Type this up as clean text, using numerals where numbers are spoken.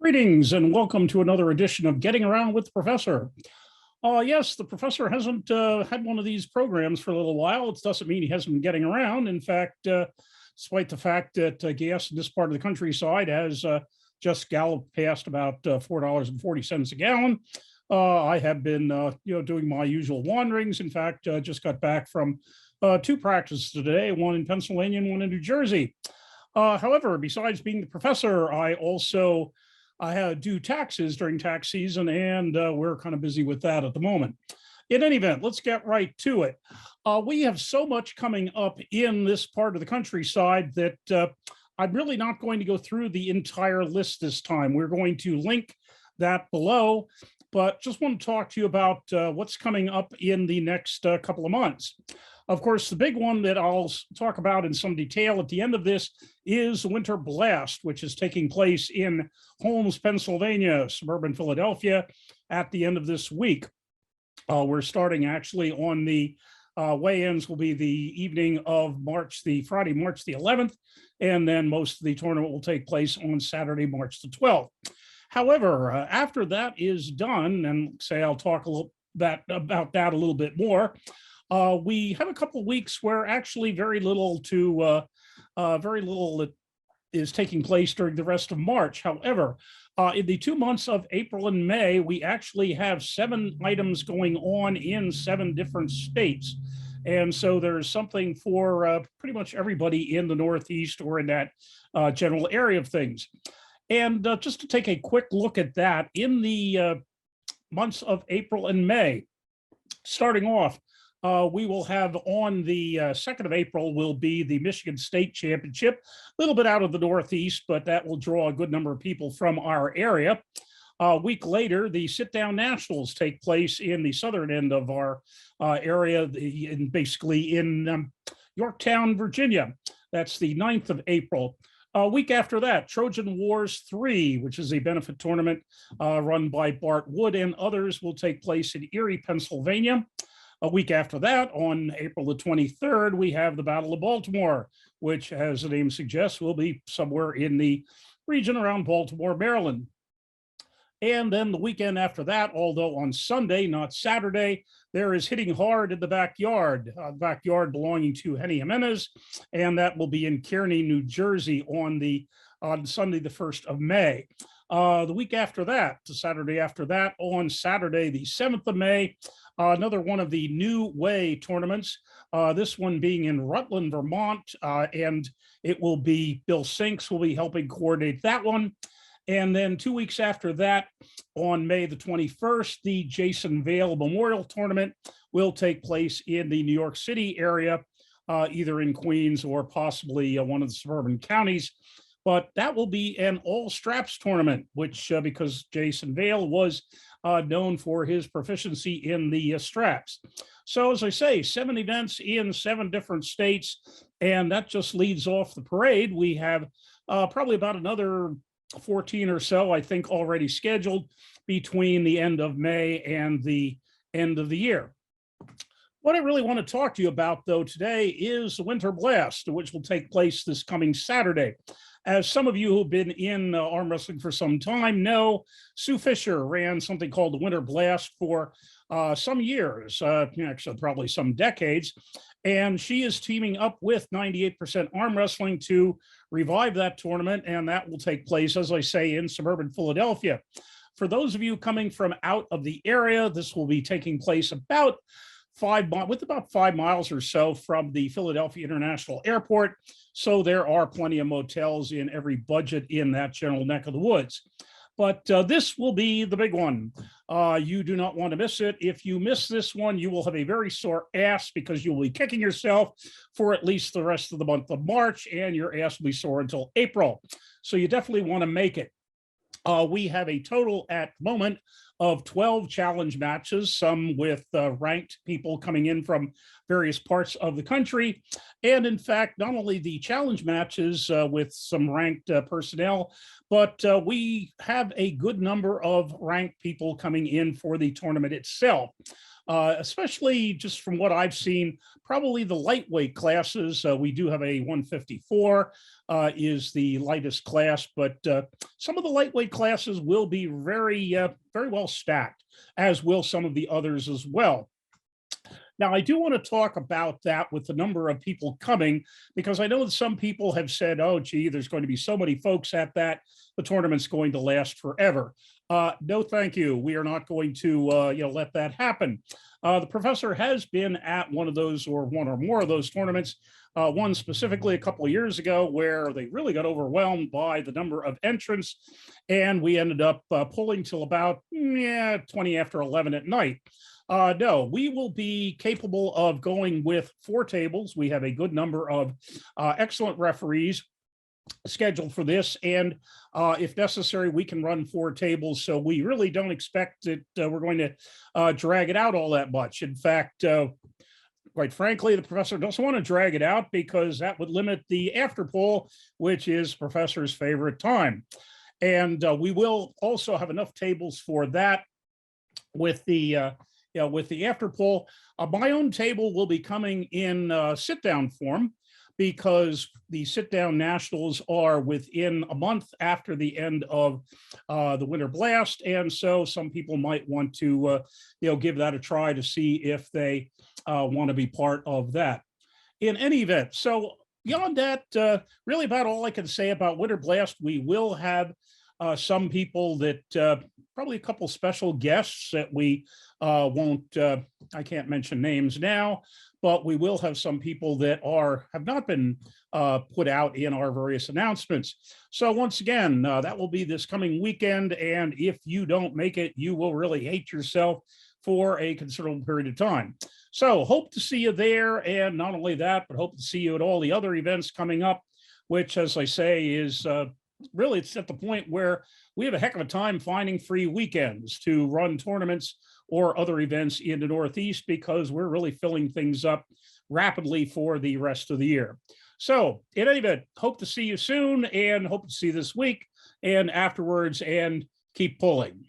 Greetings and welcome to another edition of Getting Around with the Professor. Yes, the professor hasn't had one of these programs for a little while. It doesn't mean he hasn't been getting around. In fact, despite the fact that gas in this part of the countryside has just galloped past about $4.40 a gallon, I have been doing my usual wanderings. In fact, just got back from two practices today, one in Pennsylvania and one in New Jersey. However, besides being the professor, I do taxes during tax season, and we're kind of busy with that at the moment. In any event, let's get right to it. We have so much coming up in this part of the countryside that I'm really not going to go through the entire list this time. We're going to link that below, but just want to talk to you about what's coming up in the next couple of months. Of course, the big one that I'll talk about in some detail at the end of this is Winterblast, which is taking place in Holmes, Pennsylvania, suburban Philadelphia, at the end of this week. We're starting actually on the weigh-ins will be the evening of Friday, March the 11th, and then most of the tournament will take place on Saturday, March the 12th. However, after that is done, and I'll talk about that a little bit more, we have a couple of weeks where actually very little is taking place during the rest of March. However, in the 2 months of April and May, we actually have 7 items going on in 7 different states. And so there's something for pretty much everybody in the Northeast or in that general area of things. And just to take a quick look at that, in the months of April and May, starting off, we will have on the 2nd of April will be the Michigan State Championship, a little bit out of the Northeast, but that will draw a good number of people from our area. A week later, the sit-down nationals take place in the southern end of our area, basically in Yorktown, Virginia. That's the 9th of April. A week after that, Trojan Wars 3, which is a benefit tournament run by Bart Wood and others, will take place in Erie, Pennsylvania. A week after that, on April the 23rd, we have the Battle of Baltimore, which, as the name suggests, will be somewhere in the region around Baltimore, Maryland. And then the weekend after that, although on Sunday, not Saturday, there is Hitting Hard in the Backyard, belonging to Henny Jimenez, and that will be in Kearney, New Jersey on Sunday, the 1st of May. The week after that, the Saturday after that, on Saturday, the 7th of May, another one of the NuWay tournaments, this one being in Rutland, Vermont, and it will be Bill Sinks will be helping coordinate that one. And then 2 weeks after that, on May the 21st, the Jason Vale Memorial Tournament will take place in the New York City area, either in Queens or possibly one of the suburban counties. But that will be an all straps tournament, which because Jason Vale was known for his proficiency in the straps. So as I say, 7 events in 7 different states, and that just leads off the parade. We have probably about another 14 or so, I think, already scheduled between the end of May and the end of the year. What I really want to talk to you about, though, today is the Winterblast, which will take place this coming Saturday. As some of you who've been in arm wrestling for some time know, Sue Fischer ran something called the Winterblast for some years, actually probably some decades, and she is teaming up with 98% Arm Wrestling to revive that tournament, and that will take place, as I say, in suburban Philadelphia. For those of you coming from out of the area, this will be taking place about 5 miles or so from the Philadelphia International Airport. So there are plenty of motels in every budget in that general neck of the woods. But this will be the big one. You do not want to miss it. If you miss this one, you will have a very sore ass because you will be kicking yourself for at least the rest of the month of March, and your ass will be sore until April. So you definitely want to make it. We have a total at the moment of 12 challenge matches, some with ranked people coming in from various parts of the country. And in fact, not only the challenge matches with some ranked personnel, but we have a good number of ranked people coming in for the tournament itself. especially just from what I've seen, probably the lightweight classes. We do have a 154 is the lightest class, but some of the lightweight classes will be very well stacked, as will some of the others as well. Now, I do want to talk about that with the number of people coming, because I know that some people have said, oh, gee, there's going to be so many folks at that, the tournament's going to last forever. No, thank you. We are not going to let that happen. The professor has been at one of those, or one or more of those tournaments, one specifically a couple of years ago, where they really got overwhelmed by the number of entrants, and we ended up pulling till about 20 after 11 at night. No, we will be capable of going with 4 tables. We have a good number of excellent referees scheduled for this, and if necessary, we can run 4 tables. So we really don't expect that we're going to drag it out all that much. In fact, quite frankly, the professor doesn't want to drag it out, because that would limit the after poll, which is professor's favorite time. And we will also have enough tables for that with the with the after poll. My own table will be coming in sit-down form, because the sit-down nationals are within a month after the end of the Winterblast, and so some people might want to give that a try to see if they want to be part of that. In any event, so beyond that, really about all I can say about Winterblast. We will have some people that probably a couple special guests that we won't, I can't mention names now, but we will have some people that have not been put out in our various announcements. So once again, that will be this coming weekend, and if you don't make it, you will really hate yourself for a considerable period of time. So hope to see you there, and not only that, but hope to see you at all the other events coming up, which, as I say, is really, it's at the point where we have a heck of a time finding free weekends to run tournaments or other events in the Northeast, because we're really filling things up rapidly for the rest of the year. So in any event, hope to see you soon, and hope to see you this week and afterwards, and keep pulling.